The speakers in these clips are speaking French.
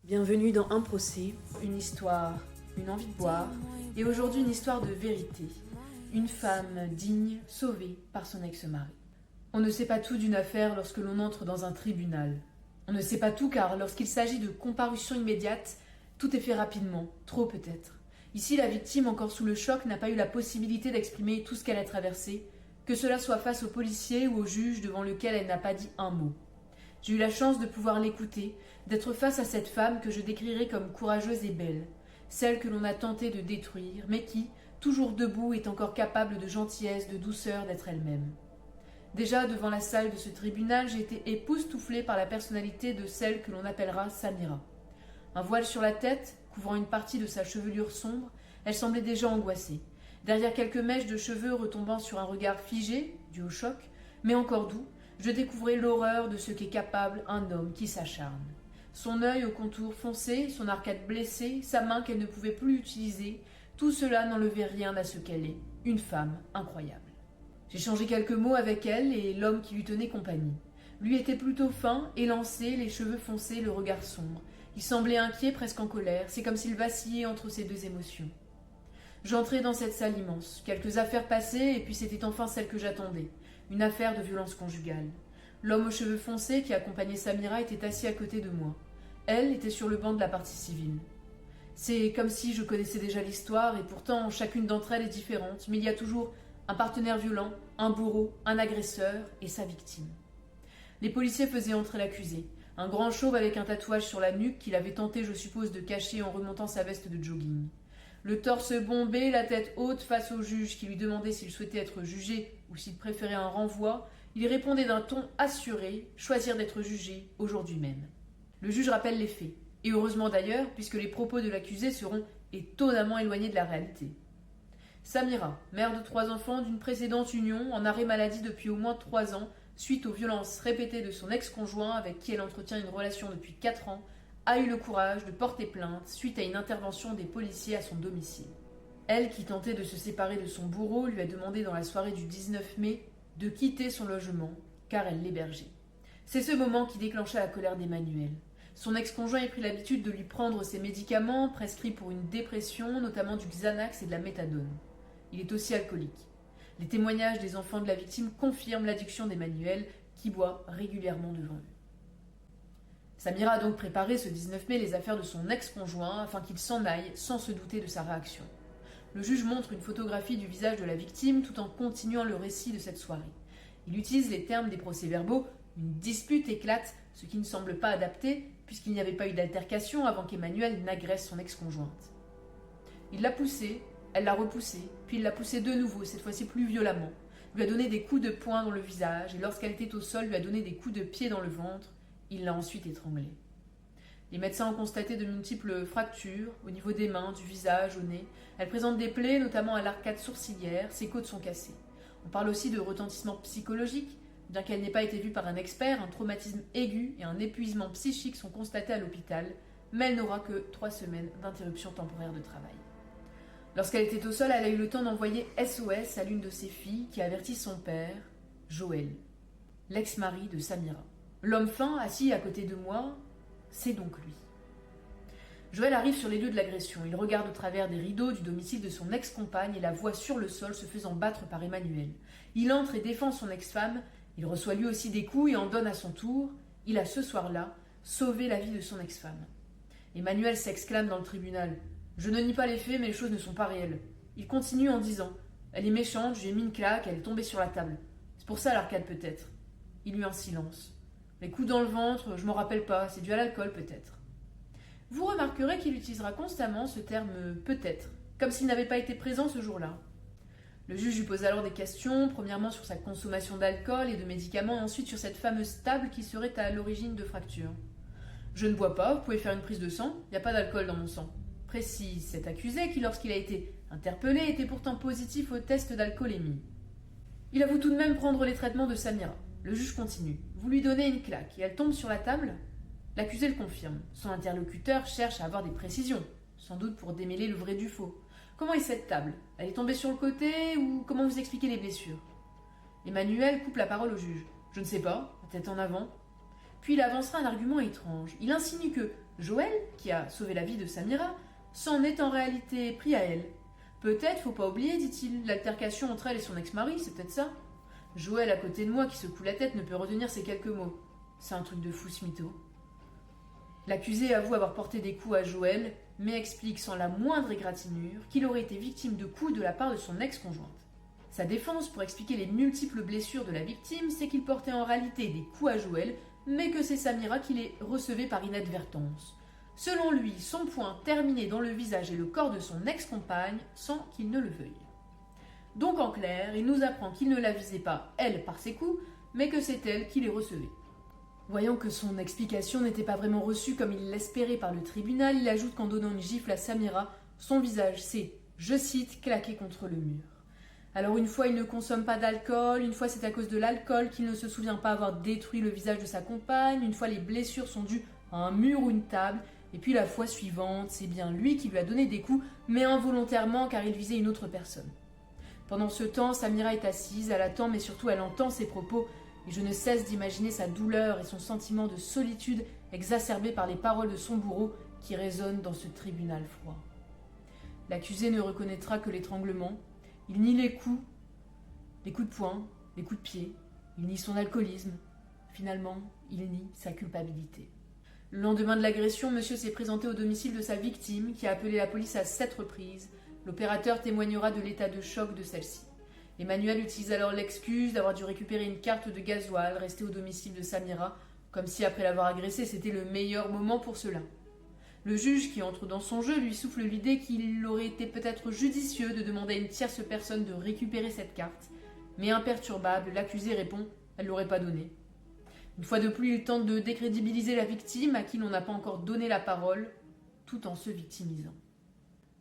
Bienvenue dans Un procès, une histoire, une envie de boire, et aujourd'hui une histoire de vérité. Une femme digne, sauvée par son ex-mari. On ne sait pas tout d'une affaire lorsque l'on entre dans un tribunal. On ne sait pas tout car lorsqu'il s'agit de comparution immédiate, tout est fait rapidement, trop peut-être. Ici, la victime, encore sous le choc, n'a pas eu la possibilité d'exprimer tout ce qu'elle a traversé, que cela soit face au policier ou au juge devant lequel elle n'a pas dit un mot. J'ai eu la chance de pouvoir l'écouter, d'être face à cette femme que je décrirais comme courageuse et belle, celle que l'on a tenté de détruire, mais qui, toujours debout, est encore capable de gentillesse, de douceur, d'être elle-même. Déjà, devant la salle de ce tribunal, j'ai été époustouflée par la personnalité de celle que l'on appellera Samira. Un voile sur la tête, couvrant une partie de sa chevelure sombre, elle semblait déjà angoissée. Derrière quelques mèches de cheveux retombant sur un regard figé, dû au choc, mais encore doux, je découvrais l'horreur de ce qu'est capable un homme qui s'acharne. Son œil au contour foncé, son arcade blessée, sa main qu'elle ne pouvait plus utiliser, tout cela n'enlevait rien à ce qu'elle est, une femme incroyable. J'ai changé quelques mots avec elle et l'homme qui lui tenait compagnie. Lui était plutôt fin, élancé, les cheveux foncés, le regard sombre. Il semblait inquiet, presque en colère, c'est comme s'il vacillait entre ces deux émotions. J'entrais dans cette salle immense. Quelques affaires passaient et puis c'était enfin celle que j'attendais. Une affaire de violence conjugale. L'homme aux cheveux foncés qui accompagnait Samira était assis à côté de moi. Elle était sur le banc de la partie civile. C'est comme si je connaissais déjà l'histoire et pourtant chacune d'entre elles est différente, mais il y a toujours un partenaire violent, un bourreau, un agresseur et sa victime. Les policiers faisaient entrer l'accusé. Un grand chauve avec un tatouage sur la nuque qu'il avait tenté, je suppose, de cacher en remontant sa veste de jogging. Le torse bombé, la tête haute face au juge qui lui demandait s'il souhaitait être jugé ou s'il préférait un renvoi, il répondait d'un ton assuré, choisir d'être jugé aujourd'hui même. Le juge rappelle les faits, et heureusement d'ailleurs, puisque les propos de l'accusé seront étonnamment éloignés de la réalité. Samira, mère de 3 enfants d'une précédente union, en arrêt maladie depuis au moins 3 ans, suite aux violences répétées de son ex-conjoint avec qui elle entretient une relation depuis 4 ans, a eu le courage de porter plainte suite à une intervention des policiers à son domicile. Elle, qui tentait de se séparer de son bourreau, lui a demandé dans la soirée du 19 mai de quitter son logement, car elle l'hébergeait. C'est ce moment qui déclencha la colère d'Emmanuel. Son ex-conjoint a pris l'habitude de lui prendre ses médicaments prescrits pour une dépression, notamment du Xanax et de la méthadone. Il est aussi alcoolique. Les témoignages des enfants de la victime confirment l'addiction d'Emmanuel, qui boit régulièrement devant eux. Samira a donc préparé ce 19 mai les affaires de son ex-conjoint afin qu'il s'en aille sans se douter de sa réaction. Le juge montre une photographie du visage de la victime tout en continuant le récit de cette soirée. Il utilise les termes des procès-verbaux « une dispute éclate », ce qui ne semble pas adapté puisqu'il n'y avait pas eu d'altercation avant qu'Emmanuel n'agresse son ex-conjointe. Il l'a poussée, elle l'a repoussée, puis il l'a poussée de nouveau, cette fois-ci plus violemment, lui a donné des coups de poing dans le visage et lorsqu'elle était au sol lui a donné des coups de pied dans le ventre. Il l'a ensuite étranglée. Les médecins ont constaté de multiples fractures au niveau des mains, du visage, au nez. Elle présente des plaies, notamment à l'arcade sourcilière, ses côtes sont cassées. On parle aussi de retentissement psychologique. Bien qu'elle n'ait pas été vue par un expert, un traumatisme aigu et un épuisement psychique sont constatés à l'hôpital, mais elle n'aura que 3 semaines d'interruption temporaire de travail. Lorsqu'elle était au sol, elle a eu le temps d'envoyer SOS à l'une de ses filles qui avertit son père, Joël, l'ex-mari de Samira. L'homme fin, assis à côté de moi, c'est donc lui. Joël arrive sur les lieux de l'agression. Il regarde au travers des rideaux du domicile de son ex-compagne et la voit sur le sol se faisant battre par Emmanuel. Il entre et défend son ex-femme. Il reçoit lui aussi des coups et en donne à son tour. Il a ce soir-là sauvé la vie de son ex-femme. Emmanuel s'exclame dans le tribunal. « Je ne nie pas les faits, mais les choses ne sont pas réelles. » Il continue en disant « Elle est méchante, je lui ai mis une claque, elle est tombée sur la table. C'est pour ça l'arcade peut-être. » Il eut un silence. Les coups dans le ventre, je m'en rappelle pas, c'est dû à l'alcool peut-être. Vous remarquerez qu'il utilisera constamment ce terme « peut-être », comme s'il n'avait pas été présent ce jour-là. Le juge lui pose alors des questions, premièrement sur sa consommation d'alcool et de médicaments, et ensuite sur cette fameuse table qui serait à l'origine de fractures. « Je ne bois pas, vous pouvez faire une prise de sang, il n'y a pas d'alcool dans mon sang. » Précise cet accusé qui, lorsqu'il a été interpellé, était pourtant positif au test d'alcoolémie. Il avoue tout de même prendre les traitements de Samira. Le juge continue. Vous lui donnez une claque et elle tombe sur la table ? L'accusé le confirme. Son interlocuteur cherche à avoir des précisions, sans doute pour démêler le vrai du faux. Comment est cette table ? Elle est tombée sur le côté ou comment vous expliquez les blessures ? Emmanuel coupe la parole au juge. Je ne sais pas, la tête en avant. puis il avancera un argument étrange. Il insinue que Joël, qui a sauvé la vie de Samira, s'en est en réalité pris à elle. Peut-être, faut pas oublier, dit-il, l'altercation entre elle et son ex-mari, c'est peut-être ça. Joël, à côté de moi, qui secoue la tête, ne peut retenir ces quelques mots. C'est un truc de fou, ce mytho. L'accusé avoue avoir porté des coups à Joël, mais explique sans la moindre égratignure qu'il aurait été victime de coups de la part de son ex-conjointe. Sa défense, pour expliquer les multiples blessures de la victime, c'est qu'il portait en réalité des coups à Joël, mais que c'est Samira qui les recevait par inadvertance. Selon lui, son poing terminait dans le visage et le corps de son ex-compagne sans qu'il ne le veuille. Donc en clair, il nous apprend qu'il ne la visait pas, elle, par ses coups, mais que c'est elle qui les recevait. Voyant que son explication n'était pas vraiment reçue comme il l'espérait par le tribunal, il ajoute qu'en donnant une gifle à Samira, son visage s'est, je cite, claqué contre le mur. Alors une fois il ne consomme pas d'alcool, une fois c'est à cause de l'alcool qu'il ne se souvient pas avoir détruit le visage de sa compagne, une fois les blessures sont dues à un mur ou une table, et puis la fois suivante, c'est bien lui qui lui a donné des coups, mais involontairement car il visait une autre personne. Pendant ce temps, Samira est assise, elle attend mais surtout elle entend ses propos, et je ne cesse d'imaginer sa douleur et son sentiment de solitude exacerbé par les paroles de son bourreau qui résonnent dans ce tribunal froid. L'accusé ne reconnaîtra que l'étranglement, il nie les coups de poing, les coups de pied, il nie son alcoolisme, finalement, il nie sa culpabilité. Le lendemain de l'agression, monsieur s'est présenté au domicile de sa victime, qui a appelé la police à 7 reprises. L'opérateur témoignera de l'état de choc de celle-ci. Emmanuel utilise alors l'excuse d'avoir dû récupérer une carte de gasoil restée au domicile de Samira, comme si après l'avoir agressée, c'était le meilleur moment pour cela. Le juge, qui entre dans son jeu, lui souffle l'idée qu'il aurait été peut-être judicieux de demander à une tierce personne de récupérer cette carte, mais imperturbable, l'accusé répond « elle ne l'aurait pas donnée ». Une fois de plus, il tente de décrédibiliser la victime à qui l'on n'a pas encore donné la parole, tout en se victimisant.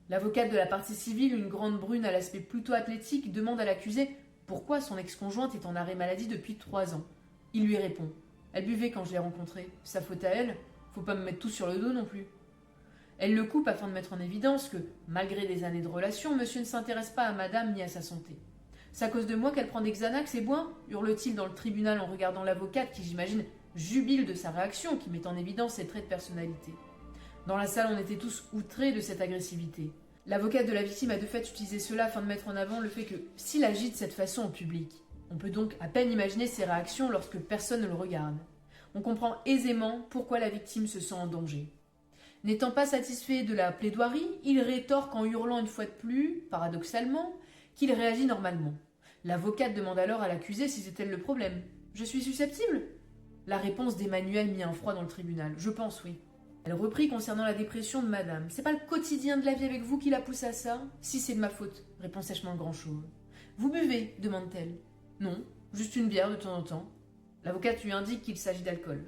L'avocate de la partie civile, une grande brune à l'aspect plutôt athlétique, demande à l'accusé pourquoi son ex-conjointe est en arrêt maladie depuis 3 ans. Il lui répond « elle buvait quand je l'ai rencontrée, sa faute à elle, faut pas me mettre tout sur le dos non plus ». Elle le coupe afin de mettre en évidence que, malgré des années de relation, monsieur ne s'intéresse pas à madame ni à sa santé. C'est à cause de moi qu'elle prend des Xanax et boit, hurle-t-il dans le tribunal en regardant l'avocate qui, j'imagine, jubile de sa réaction qui met en évidence ses traits de personnalité. Dans la salle, on était tous outrés de cette agressivité. L'avocate de la victime a de fait utilisé cela afin de mettre en avant le fait que, s'il agit de cette façon en public, on peut donc à peine imaginer ses réactions lorsque personne ne le regarde. On comprend aisément pourquoi la victime se sent en danger. N'étant pas satisfait de la plaidoirie, il rétorque en hurlant une fois de plus, paradoxalement, qu'il réagit normalement. L'avocate demande alors à l'accusé si c'est elle le problème. « Je suis susceptible ?» La réponse d'Emmanuel mit un froid dans le tribunal. « Je pense, oui. » Elle reprit concernant la dépression de madame. « C'est pas le quotidien de la vie avec vous qui la pousse à ça ?»« Si, c'est de ma faute, » répond sèchement le grand chauve. « Vous buvez ?» demande-t-elle. « Non, juste une bière de temps en temps. » L'avocate lui indique qu'il s'agit d'alcool.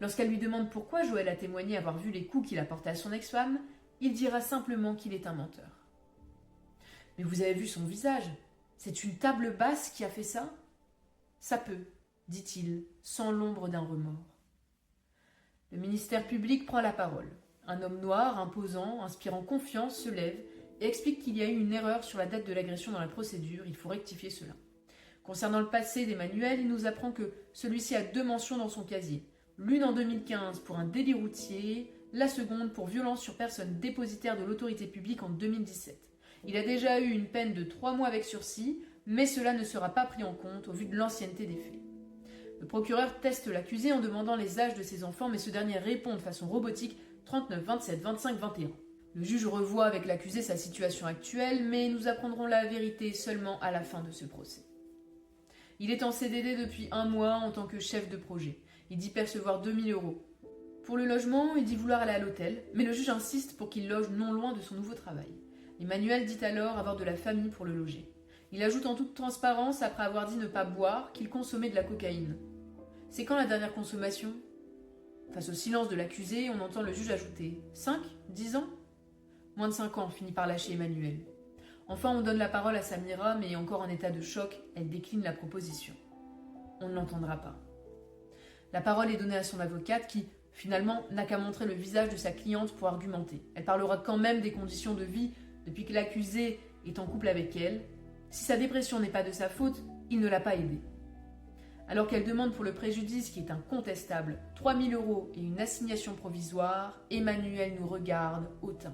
Lorsqu'elle lui demande pourquoi Joël a témoigné avoir vu les coups qu'il a portés à son ex-femme, il dira simplement qu'il est un menteur. « Mais vous avez vu son visage ? C'est une table basse qui a fait ça ? » ?»« Ça peut, » dit-il, sans l'ombre d'un remords. Le ministère public prend la parole. Un homme noir, imposant, inspirant confiance, se lève et explique qu'il y a eu une erreur sur la date de l'agression dans la procédure, il faut rectifier cela. Concernant le passé d'Emmanuel, il nous apprend que celui-ci a 2 mentions dans son casier. L'une en 2015 pour un délit routier, la seconde pour violence sur personne dépositaire de l'autorité publique en 2017. Il a déjà eu une peine de 3 mois avec sursis, mais cela ne sera pas pris en compte au vu de l'ancienneté des faits. Le procureur teste l'accusé en demandant les âges de ses enfants, mais ce dernier répond de façon robotique 39, 27, 25, 21. Le juge revoit avec l'accusé sa situation actuelle, mais nous apprendrons la vérité seulement à la fin de ce procès. Il est en CDD depuis 1 mois en tant que chef de projet. Il dit percevoir 2 000 €. Pour le logement, il dit vouloir aller à l'hôtel, mais le juge insiste pour qu'il loge non loin de son nouveau travail. Emmanuel dit alors avoir de la famille pour le loger. Il ajoute en toute transparence, après avoir dit ne pas boire, qu'il consommait de la cocaïne. C'est quand la dernière consommation ? Face au silence de l'accusé, on entend le juge ajouter « 5 ? 10 ans ?» Moins de 5 ans, finit par lâcher Emmanuel. Enfin, on donne la parole à Samira, mais encore en état de choc, elle décline la proposition. On ne l'entendra pas. La parole est donnée à son avocate qui, finalement, n'a qu'à montrer le visage de sa cliente pour argumenter. Elle parlera quand même des conditions de vie depuis que l'accusé est en couple avec elle. Si sa dépression n'est pas de sa faute, il ne l'a pas aidée. Alors qu'elle demande pour le préjudice qui est incontestable 3 000 € et une assignation provisoire, Emmanuel nous regarde hautain.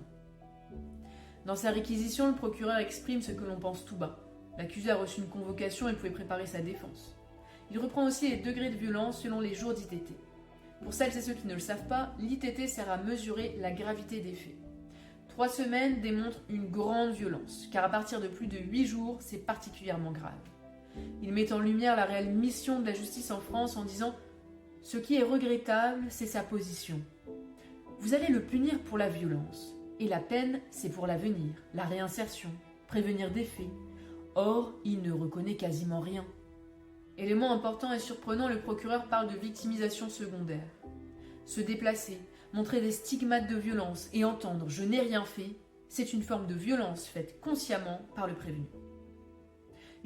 Dans sa réquisition, le procureur exprime ce que l'on pense tout bas. L'accusé a reçu une convocation et pouvait préparer sa défense. Il reprend aussi les degrés de violence selon les jours d'ITT. Pour celles et ceux qui ne le savent pas, l'ITT sert à mesurer la gravité des faits. 3 semaines démontrent une grande violence, car à partir de plus de 8 jours, c'est particulièrement grave. Il met en lumière la réelle mission de la justice en France en disant « Ce qui est regrettable, c'est sa position. Vous allez le punir pour la violence, et la peine, c'est pour l'avenir, la réinsertion, prévenir des faits. Or, il ne reconnaît quasiment rien. » Élément important et surprenant, le procureur parle de victimisation secondaire. Se déplacer, montrer des stigmates de violence et entendre « je n'ai rien fait », c'est une forme de violence faite consciemment par le prévenu.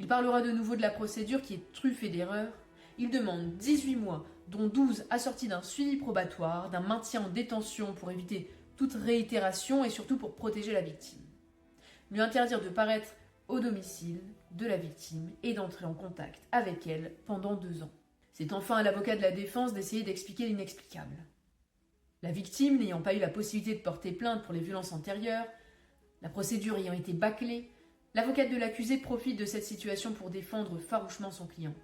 Il parlera de nouveau de la procédure qui est truffée d'erreurs. Il demande 18 mois, dont 12 assortis d'un suivi probatoire, d'un maintien en détention pour éviter toute réitération et surtout pour protéger la victime. Lui interdire de paraître au domicile de la victime et d'entrer en contact avec elle pendant 2 ans. C'est enfin à l'avocat de la défense d'essayer d'expliquer l'inexplicable. La victime n'ayant pas eu la possibilité de porter plainte pour les violences antérieures, la procédure ayant été bâclée, l'avocate de l'accusé profite de cette situation pour défendre farouchement son client.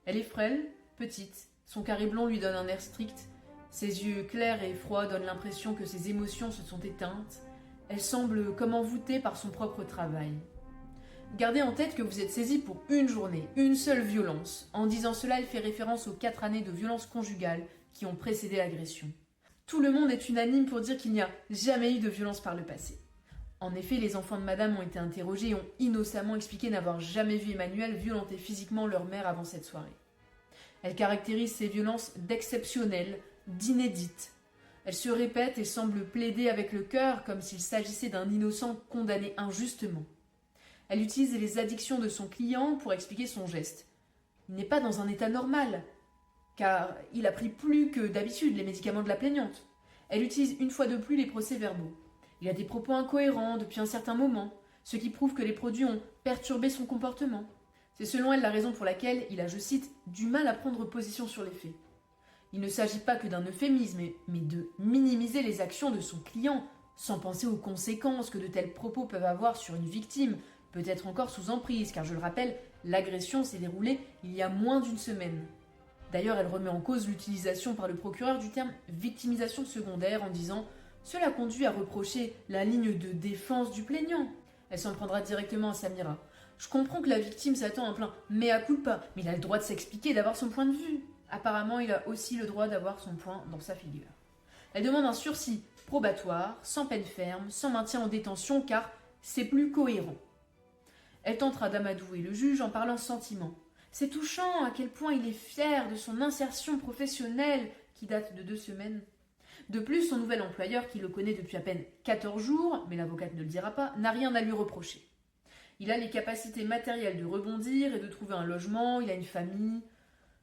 Elle est frêle, petite, son carré blond lui donne un air strict, ses yeux clairs et froids donnent l'impression que ses émotions se sont éteintes, elle semble comme envoûtée par son propre travail. Gardez en tête que vous êtes saisi pour une journée, une seule violence. En disant cela, elle fait référence aux 4 années de violence conjugale qui ont précédé l'agression. Tout le monde est unanime pour dire qu'il n'y a jamais eu de violence par le passé. En effet, les enfants de madame ont été interrogés et ont innocemment expliqué n'avoir jamais vu Emmanuel violenter physiquement leur mère avant cette soirée. Elle caractérise ces violences d'exceptionnelles, d'inédites. Elle se répète et semble plaider avec le cœur comme s'il s'agissait d'un innocent condamné injustement. Elle utilise les addictions de son client pour expliquer son geste. Il n'est pas dans un état normal, car il a pris plus que d'habitude les médicaments de la plaignante. Elle utilise une fois de plus les procès-verbaux. Il a des propos incohérents depuis un certain moment, ce qui prouve que les produits ont perturbé son comportement. C'est selon elle la raison pour laquelle il a, je cite, « du mal à prendre position sur les faits ». Il ne s'agit pas que d'un euphémisme, mais de minimiser les actions de son client, sans penser aux conséquences que de tels propos peuvent avoir sur une victime, peut-être encore sous emprise, car je le rappelle, l'agression s'est déroulée il y a moins d'1 semaine. D'ailleurs, elle remet en cause l'utilisation par le procureur du terme « victimisation secondaire » en disant « cela conduit à reprocher la ligne de défense du plaignant ». Elle s'en prendra directement à Samira. « Je comprends que la victime s'attend à un plein mea culpa, mais il a le droit de s'expliquer et d'avoir son point de vue. » Apparemment, il a aussi le droit d'avoir son point dans sa figure. Elle demande un sursis probatoire, sans peine ferme, sans maintien en détention, car c'est plus cohérent. Elle tentera d'amadouer le juge en parlant sentiment. C'est touchant à quel point il est fier de son insertion professionnelle qui date de 2 semaines. De plus, son nouvel employeur, qui le connaît depuis à peine 14 jours, mais l'avocate ne le dira pas, n'a rien à lui reprocher. Il a les capacités matérielles de rebondir et de trouver un logement, il a une famille.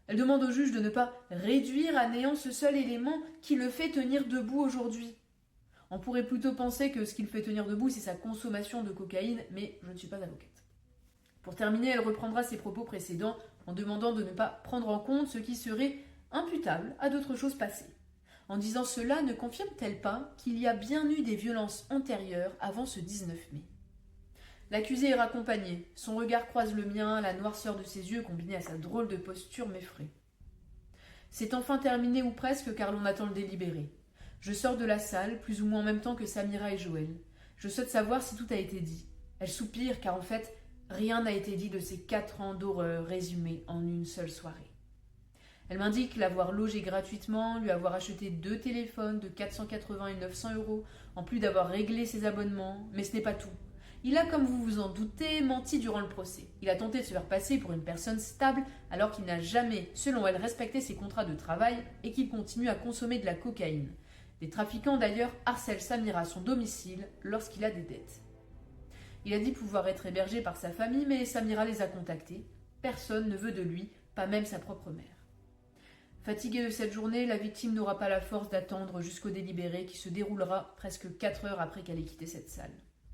Elle demande au juge de ne pas réduire à néant ce seul élément qui le fait tenir debout aujourd'hui. On pourrait plutôt penser que ce qui le fait tenir debout, c'est sa consommation de cocaïne, mais je ne suis pas avocate. Pour terminer, elle reprendra ses propos précédents en demandant de ne pas prendre en compte ce qui serait imputable à d'autres choses passées. En disant cela, ne confirme-t-elle pas qu'il y a bien eu des violences antérieures avant ce 19 mai ? L'accusé est raccompagné, son regard croise le mien, la noirceur de ses yeux combinée à sa drôle de posture m'effraie. C'est enfin terminé ou presque car l'on attend le délibéré. Je sors de la salle, plus ou moins en même temps que Samira et Joël. Je souhaite savoir si tout a été dit. Elle soupire car en fait, rien n'a été dit de ces 4 ans d'horreur résumés en une seule soirée. Elle m'indique l'avoir logé gratuitement, lui avoir acheté 2 téléphones de 480 et 900 €, en plus d'avoir réglé ses abonnements, mais ce n'est pas tout. Il a, comme vous vous en doutez, menti durant le procès. Il a tenté de se faire passer pour une personne stable alors qu'il n'a jamais, selon elle, respecté ses contrats de travail et qu'il continue à consommer de la cocaïne. Les trafiquants d'ailleurs harcèlent Samira à son domicile lorsqu'il a des dettes. Il a dit pouvoir être hébergé par sa famille, mais Samira les a contactés. Personne ne veut de lui, pas même sa propre mère. Fatiguée de cette journée, la victime n'aura pas la force d'attendre jusqu'au délibéré qui se déroulera presque 4 heures après qu'elle ait quitté cette salle.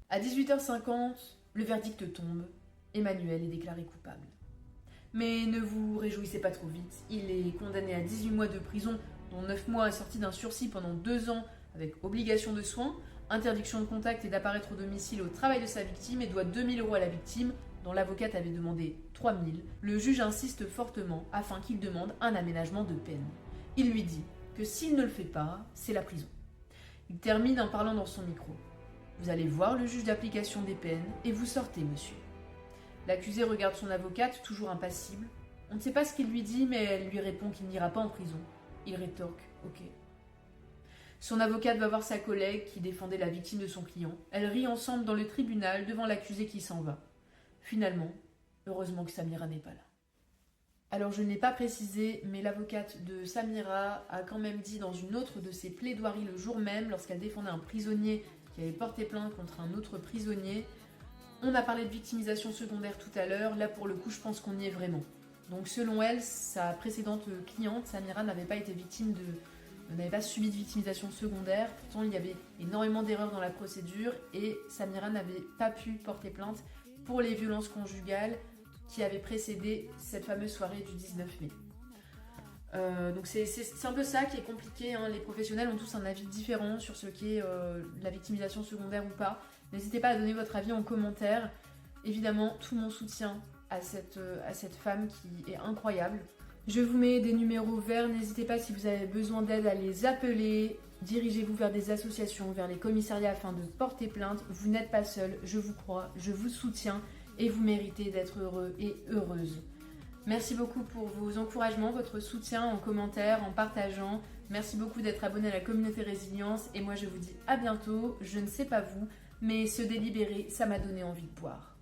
À 18h50, le verdict tombe. Emmanuel est déclaré coupable. Mais ne vous réjouissez pas trop vite, il est condamné à 18 mois de prison, dont 9 mois assortis d'un sursis pendant 2 ans avec obligation de soins, interdiction de contact et d'apparaître au domicile au travail de sa victime et doit 2 000 € à la victime, dont l'avocate avait demandé 3 000. Le juge insiste fortement afin qu'il demande un aménagement de peine. Il lui dit que s'il ne le fait pas, c'est la prison. Il termine en parlant dans son micro. Vous allez voir le juge d'application des peines et vous sortez, monsieur. L'accusé regarde son avocate, toujours impassible. On ne sait pas ce qu'il lui dit, mais elle lui répond qu'il n'ira pas en prison. Il rétorque « Ok ». Son avocate va voir sa collègue qui défendait la victime de son client. Elles rient ensemble dans le tribunal devant l'accusé qui s'en va. Finalement, heureusement que Samira n'est pas là. Alors je ne l'ai pas précisé, mais l'avocate de Samira a quand même dit dans une autre de ses plaidoiries le jour même, lorsqu'elle défendait un prisonnier qui avait porté plainte contre un autre prisonnier. On a parlé de victimisation secondaire tout à l'heure, là pour le coup je pense qu'on y est vraiment. Donc selon elle, sa précédente cliente, Samira, n'avait pas subi de victimisation secondaire. Pourtant il y avait énormément d'erreurs dans la procédure et Samira n'avait pas pu porter plainte pour les violences conjugales qui avaient précédé cette fameuse soirée du 19 mai. Donc c'est un peu ça qui est compliqué, hein. Les professionnels ont tous un avis différent sur ce qu'est la victimisation secondaire ou pas. N'hésitez pas à donner votre avis en commentaire. Évidemment, tout mon soutien à cette femme qui est incroyable. Je vous mets des numéros verts, n'hésitez pas si vous avez besoin d'aide à les appeler. Dirigez-vous vers des associations, vers les commissariats afin de porter plainte. Vous n'êtes pas seul, je vous crois, je vous soutiens et vous méritez d'être heureux et heureuse. Merci beaucoup pour vos encouragements, votre soutien en commentaire, en partageant. Merci beaucoup d'être abonné à la communauté Résilience et moi je vous dis à bientôt. Je ne sais pas vous, mais se délibérer, ça m'a donné envie de boire.